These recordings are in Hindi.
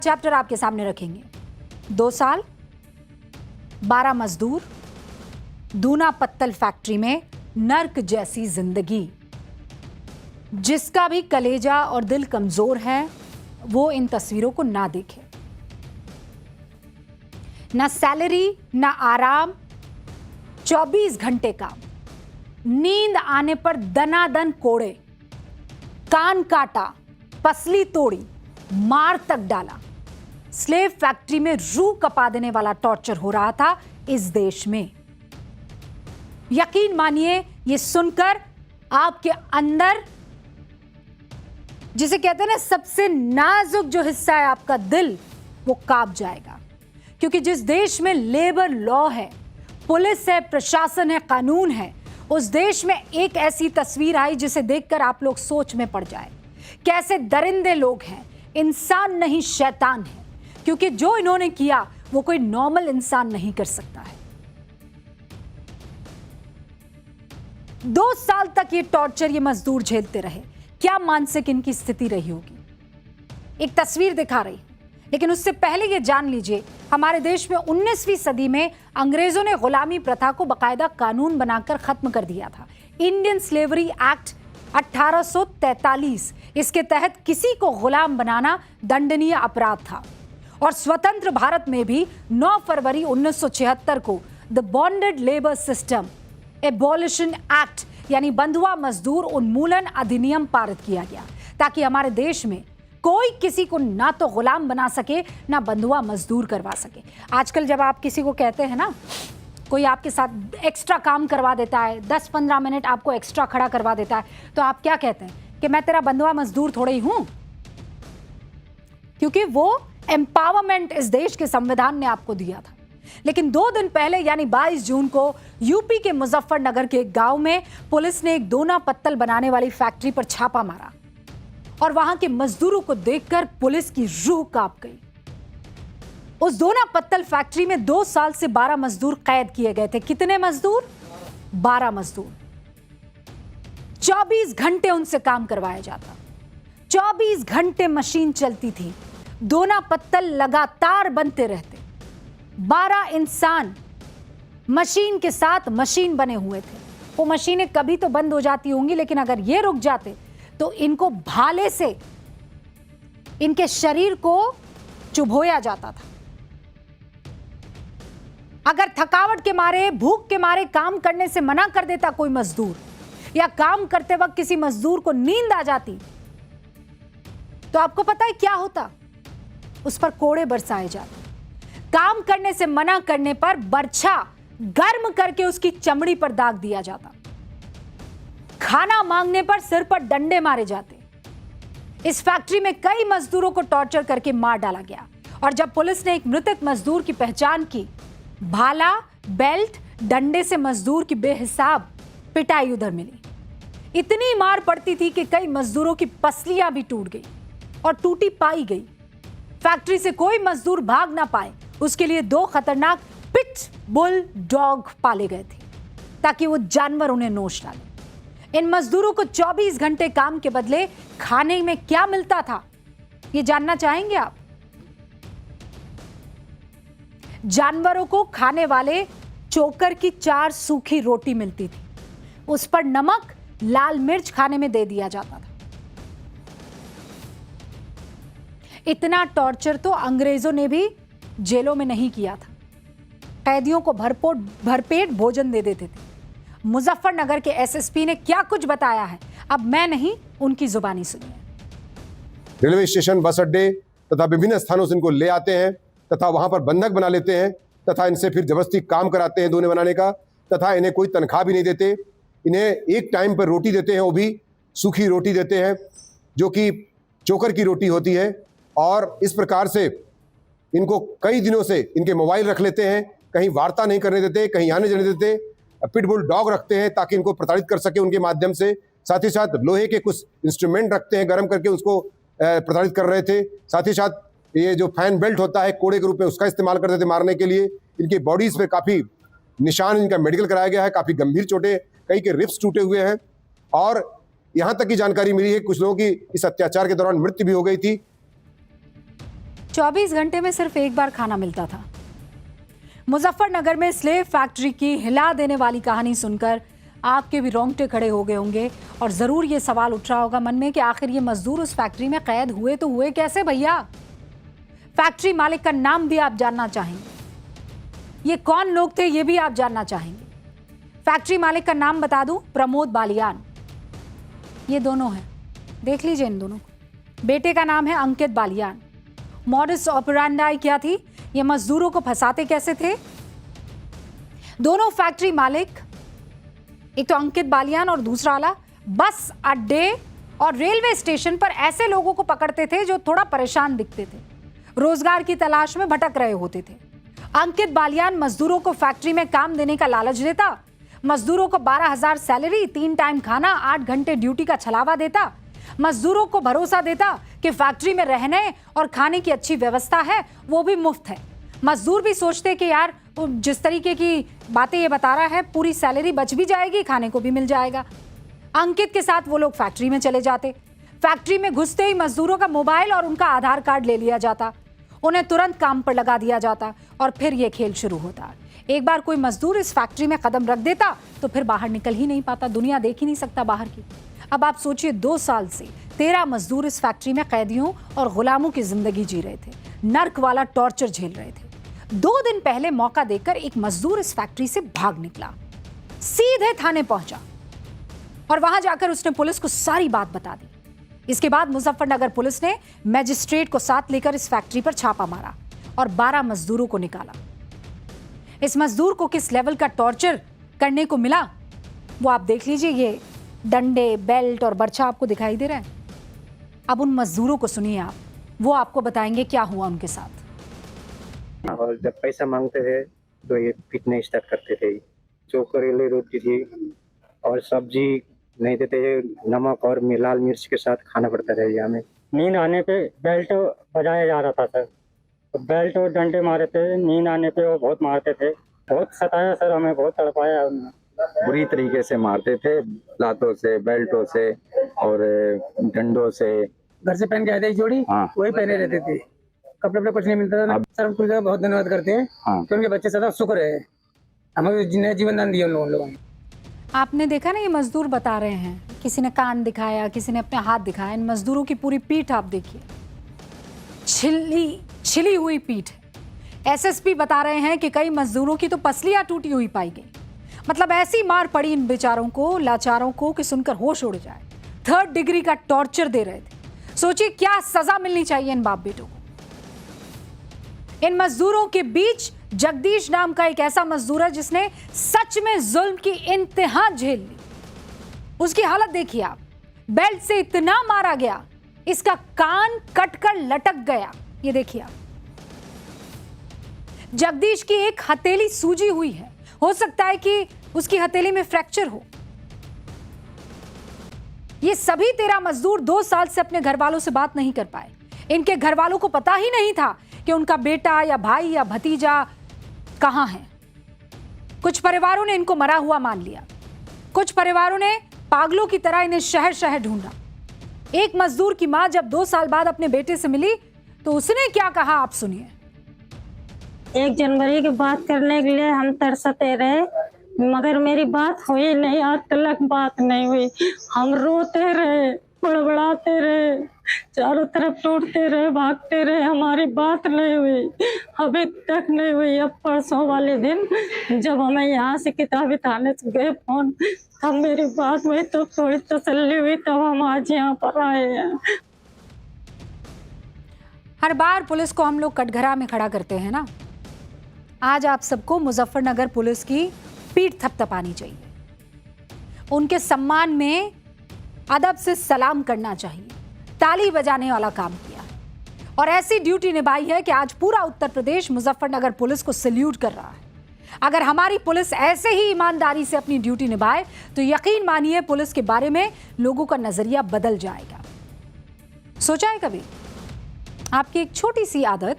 चैप्टर आपके सामने रखेंगे। 2 साल, 12 मजदूर, दूना पत्तल फैक्ट्री में नर्क जैसी जिंदगी। जिसका भी कलेजा और दिल कमजोर है वो इन तस्वीरों को ना देखे। ना सैलरी, ना आराम, 24 घंटे काम, नींद आने पर दनादन कोड़े, कान काटा, पसली तोड़ी, मार तक डाला। स्लेव फैक्ट्री में रूह कपा देने वाला टॉर्चर हो रहा था इस देश में। यकीन मानिए, ये सुनकर आपके अंदर, जिसे कहते हैं ना, सबसे नाजुक जो हिस्सा है आपका दिल, वो कांप जाएगा। क्योंकि जिस देश में लेबर लॉ है, पुलिस है, प्रशासन है, कानून है, उस देश में एक ऐसी तस्वीर आई जिसे देखकर आप लोग सोच में पड़ जाए। कैसे दरिंदे लोग हैं, इंसान नहीं शैतान है। क्योंकि जो इन्होंने किया वो कोई नॉर्मल इंसान नहीं कर सकता है। 2 साल तक ये टॉर्चर ये मजदूर झेलते रहे। क्या मानसिक इनकी स्थिति रही होगी, एक तस्वीर दिखा रही। लेकिन उससे पहले ये जान लीजिए, हमारे देश में 19वीं सदी में अंग्रेजों ने गुलामी प्रथा को बाकायदा कानून बनाकर खत्म कर दिया था। इंडियन स्लेवरी एक्ट 1843, इसके तहत किसी को गुलाम बनाना दंडनीय अपराध था। और स्वतंत्र भारत में भी 9 फरवरी 1976 को the bonded labour system abolition act यानी बंधुआ मजदूर उन्मूलन अधिनियम पारित किया गया, ताकि हमारे देश में कोई किसी को ना तो गुलाम बना सके, ना बंधुआ मजदूर करवा सके। आजकल जब आप किसी को कहते हैं ना, कोई आपके साथ एक्स्ट्रा काम करवा देता है, 10-15 मिनट आपको एक्स्ट्रा खड़ा करवा देता है, तो आप क्या कहते हैं कि मैं तेरा बंधुआ मजदूर थोड़ा ही हूं। क्योंकि वो एम्पावरमेंट इस देश के संविधान ने आपको दिया था। लेकिन 2 दिन पहले यानी 22 जून को यूपी के मुजफ्फरनगर के एक गांव में पुलिस ने एक दोना पत्तल बनाने वाली फैक्ट्री पर छापा मारा। और वहां के मजदूरों को देखकर पुलिस की रूह कांप गई। उस दोना पत्तल फैक्ट्री में 2 साल से 12 मजदूर कैद किए गए थे। कितने मजदूर? 12 मजदूर। 24 घंटे उनसे काम करवाया जाता, 24 घंटे मशीन चलती थी, दोना पत्तल लगातार बनते रहते। 12 इंसान मशीन के साथ मशीन बने हुए थे। वो मशीनें कभी तो बंद हो जाती होंगी, लेकिन अगर ये रुक जाते तो इनको भाले से इनके शरीर को चुभोया जाता था। अगर थकावट के मारे, भूख के मारे काम करने से मना कर देता कोई मजदूर, या काम करते वक्त किसी मजदूर को नींद आ जाती, तो आपको पता है क्या होता? उस पर कोड़े बरसाए जाते। काम करने से मना करने पर बर्छा गर्म करके उसकी चमड़ी पर दाग दिया जाता। खाना मांगने पर सिर पर डंडे मारे जाते। इस फैक्ट्री में कई मजदूरों को टॉर्चर करके मार डाला गया। और जब पुलिस ने एक मृतक मजदूर की पहचान की, भाला, बेल्ट, डंडे से मजदूर की बेहिसाब पिटाई उधर मिली। इतनी मार पड़ती थी कि कई मजदूरों की पसलियां भी टूट गई और टूटी पाई गई। फैक्ट्री से कोई मजदूर भाग ना पाए, उसके लिए 2 खतरनाक पिट बुल डॉग पाले गए थे, ताकि वो जानवर उन्हें नोच डाले। इन मजदूरों को 24 घंटे काम के बदले खाने में क्या मिलता था, ये जानना चाहेंगे आप? जानवरों को खाने वाले चोकर की 4 सूखी रोटी मिलती थी। उस पर नमक, लाल मिर्च खाने में दे दिया जाता था। इतना टॉर्चर तो अंग्रेजों ने भी जेलों में नहीं किया था। कैदियों को भरपेट भोजन दे देते थे। मुजफ्फरनगर के एसएसपी ने क्या कुछ बताया है, अब मैं नहीं, उनकी जुबानी सुनिए। रेलवे स्टेशन, बस अड्डे तथा विभिन्न स्थानों से इनको ले आते हैं तथा वहां पर बंधक बना लेते हैं तथा इनसे फिर जबरदस्ती काम कराते हैं दोने बनाने का, तथा इन्हें कोई तनख्वाह भी नहीं देते। इन्हें एक टाइम पर रोटी देते हैं, वो भी सूखी रोटी देते हैं जो कि चोकर की रोटी होती है। और इस प्रकार से इनको कई दिनों से इनके मोबाइल रख लेते हैं, कहीं वार्ता नहीं करने देते, कहीं आने जाने देते। पिटबुल डॉग रखते हैं ताकि इनको प्रताड़ित कर सके उनके माध्यम से। साथ ही साथ लोहे के कुछ इंस्ट्रूमेंट रखते हैं, गर्म करके उसको प्रताड़ित कर रहे थे। साथ ही साथ ये जो फैन बेल्ट होता है कोड़े के रूप में, उसका इस्तेमाल करते थे मारने के लिए। इनकी बॉडीज पे काफ़ी निशान, इनका मेडिकल कराया गया है, काफ़ी गंभीर चोटें, कई के रिब्स टूटे हुए हैं। और यहाँ तक की जानकारी मिली है कुछ लोगों की इस अत्याचार के दौरान मृत्यु भी हो गई थी। 24 घंटे में सिर्फ एक बार खाना मिलता था। मुजफ्फरनगर में स्लेव फैक्ट्री की हिला देने वाली कहानी सुनकर आपके भी रोंगटे खड़े हो गए होंगे और जरूर ये सवाल उठ रहा होगा मन में कि आखिर ये मजदूर उस फैक्ट्री में कैद हुए तो हुए कैसे भैया? फैक्ट्री मालिक का नाम भी आप जानना चाहेंगे, ये कौन लोग थे ये भी आप जानना चाहेंगे। फैक्ट्री मालिक का नाम बता दूं, प्रमोद बालियान। ये दोनों हैं, देख लीजिए इन दोनों को। बेटे का नाम है अंकित बालियान। मॉडस ऑपरेंडाई क्या थी, ये मजदूरों को फंसाते कैसे थे? दोनों फैक्ट्री मालिक, एक तो अंकित बालियान और दूसरा वाला, बस अड्डे और रेलवे स्टेशन पर ऐसे लोगों को पकड़ते थे जो थोड़ा परेशान दिखते थे, रोजगार की तलाश में भटक रहे होते थे। अंकित बालियान मजदूरों को फैक्ट्री में काम देने का लालच देता, मजदूरों को 12,000 सैलरी, 3 टाइम खाना, 8 घंटे ड्यूटी का छलावा देता, मजदूरों को भरोसा देता कि फैक्ट्री में रहने और खाने की अच्छी व्यवस्था है, वो भी मुफ्त है। मजदूर भी सोचते कि यार जिस तरीके की बातें ये बता रहा है, पूरी सैलरी बच भी जाएगी, खाने को भी मिल जाएगा। अंकित के साथ वो लोग फैक्ट्री में चले जाते। फैक्ट्री में घुसते ही मजदूरों का मोबाइल और उनका आधार कार्ड ले लिया जाता, उन्हें तुरंत काम पर लगा दिया जाता और फिर ये खेल शुरू होता। एक बार कोई मजदूर इस फैक्ट्री में कदम रख देता तो फिर बाहर निकल ही नहीं पाता, दुनिया देख ही नहीं सकता बाहर की। अब आप सोचिए 2 साल से 13 मजदूर इस फैक्ट्री में कैदियों और गुलामों की जिंदगी जी रहे थे, नर्क वाला टॉर्चर झेल रहे थे। 2 दिन पहले मौका देकर एक मजदूर इस फैक्ट्री से भाग निकला, सीधे थाने पहुंचा और वहां जाकर उसने पुलिस को सारी बात बता दी। इसके बाद मुजफ्फरनगर पुलिस ने मैजिस्ट्रेट को साथ लेकर इस फैक्ट्री पर छापा मारा और 12 मजदूरों को निकाला। इस मजदूर को किस लेवल का टॉर्चर करने को मिला वो आप देख लीजिए। ये डंडे, बेल्ट और बर्छा आपको दिखाई दे रहा है। अब उन मजदूरों को सुनिए आप, वो आपको बताएंगे क्या हुआ उनके साथ। और जब पैसा मांगते थे तो ये पीटना स्टार्ट करते थे। जो करेले रोटी थी और सब्जी नहीं देते, नमक और लाल मिर्च के साथ खाना पड़ता था। ये हमें नींद आने पे बेल्ट बजाया जा रहा था सर, तो बेल्ट और डंडे मारे थे। नींद आने पे वो बहुत मारते थे, बहुत सताया सर, हमें बहुत तड़पाया उन्होंने। बुरी तरीके से मारते थे, लातों से, बेल्टों से और डंडों से। घर से पहन के आए थे एक जोड़ी, हाँ। वही पहने रहते थे। कपड़े पे कुछ नहीं मिलता था सर। हम खुद बहुत धन्यवाद करते हैं कि उनके बच्चे सदा शुक्र है, हमें जीवन दान दिया उन लोगों ने। आपने देखा ना, ये मजदूर बता रहे हैं, किसी ने कान दिखाया, किसी ने अपने हाथ दिखाया। इन मजदूरों की पूरी पीठ आप देखिए, छिली हुई पीठ है। एसएसपी बता रहे हैं कि कई मजदूरों की तो पसलियां टूटी हुई पाई गई। मतलब ऐसी मार पड़ी इन बेचारों को, लाचारों को, कि सुनकर होश उड़ जाए। 3rd डिग्री का टॉर्चर दे रहे थे। सोचिए क्या सजा मिलनी चाहिए इन बाप बेटों को। इन मजदूरों के बीच जगदीश नाम का एक ऐसा मजदूर है जिसने सच में जुल्म की इंतहा झेल ली। उसकी हालत देखिए आप, बेल्ट से इतना मारा गया, इसका कान कटकर लटक गया। ये देखिए आप, जगदीश की एक हथेली सूजी हुई है, हो सकता है कि उसकी हथेली में फ्रैक्चर हो। ये सभी 13 मजदूर 2 साल से अपने घर वालों से बात नहीं कर पाए। इनके घर वालों को पता ही नहीं था कि उनका बेटा या भाई या भतीजा कहां है। कुछ परिवारों ने इनको मरा हुआ मान लिया, कुछ परिवारों ने पागलों की तरह इन्हें शहर शहर ढूंढा। एक मजदूर की मां जब 2 साल बाद अपने बेटे से मिली तो उसने क्या कहा आप सुनिए। 1 जनवरी की बात करने के लिए हम तरसते रहे, मगर मेरी बात हुई नहीं, आज तक बात नहीं हुई। हम रोते रहे, बड़बड़ाते रहे, चारों तरफ टूटते रहे, भागते रहे, हमारी बात नहीं हुई, अभी तक नहीं हुई। अब परसों वाले दिन जब हमें यहाँ से किताबी थाने से गए फोन, तब मेरी बात हुई, तो थोड़ी तसल्ली हुई, तब हम आज यहाँ पर आए हैं। हर बार पुलिस को हम लोग कटघरा में खड़ा करते हैं ना, आज आप सबको मुजफ्फरनगर पुलिस की पीठ थपथपानी चाहिए, उनके सम्मान में अदब से सलाम करना चाहिए। ताली बजाने वाला काम किया और ऐसी ड्यूटी निभाई है कि आज पूरा उत्तर प्रदेश मुजफ्फरनगर पुलिस को सैल्यूट कर रहा है। अगर हमारी पुलिस ऐसे ही ईमानदारी से अपनी ड्यूटी निभाए तो यकीन मानिए पुलिस के बारे में लोगों का नजरिया बदल जाएगा। सोचा है कभी आपकी एक छोटी सी आदत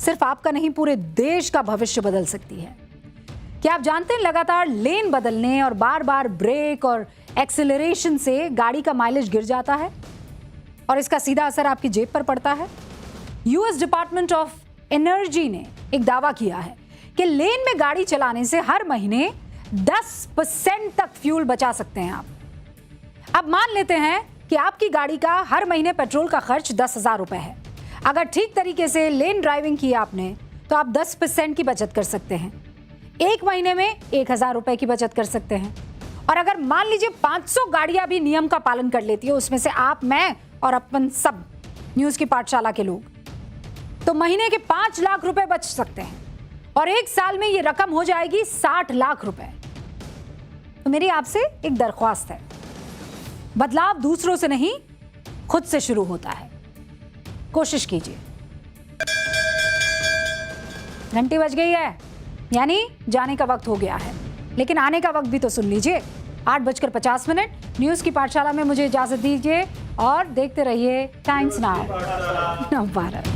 सिर्फ आपका नहीं पूरे देश का भविष्य बदल सकती है? क्या आप जानते हैं लगातार लेन बदलने और बार बार ब्रेक और एक्सेलरेशन से गाड़ी का माइलेज गिर जाता है और इसका सीधा असर आपकी जेब पर पड़ता है। यूएस डिपार्टमेंट ऑफ एनर्जी ने एक दावा किया है कि लेन में गाड़ी चलाने से हर महीने 10% तक फ्यूल बचा सकते हैं आप। अब मान लेते हैं कि आपकी गाड़ी का हर महीने पेट्रोल का खर्च 10,000 रुपए है। अगर ठीक तरीके से लेन ड्राइविंग की आपने तो आप 10% की बचत कर सकते हैं। एक महीने में 1,000 रुपए की बचत कर सकते हैं। और अगर मान लीजिए 500 गाड़ियां भी नियम का पालन कर लेती है, उसमें से आप, मैं और अपन सब न्यूज की पाठशाला के लोग, तो महीने के 5 लाख रुपए बच सकते हैं और एक साल में ये रकम हो जाएगी 60 लाख रुपए। तो मेरी आपसे एक दरख्वास्त है, बदलाव दूसरों से नहीं खुद से शुरू होता है। कोशिश कीजिए। घंटी बज गई है, यानी जाने का वक्त हो गया है, लेकिन आने का वक्त भी तो सुन लीजिए। 8:50 न्यूज की पाठशाला में मुझे इजाजत दीजिए और देखते रहिए टाइम्स नाउ। भारत।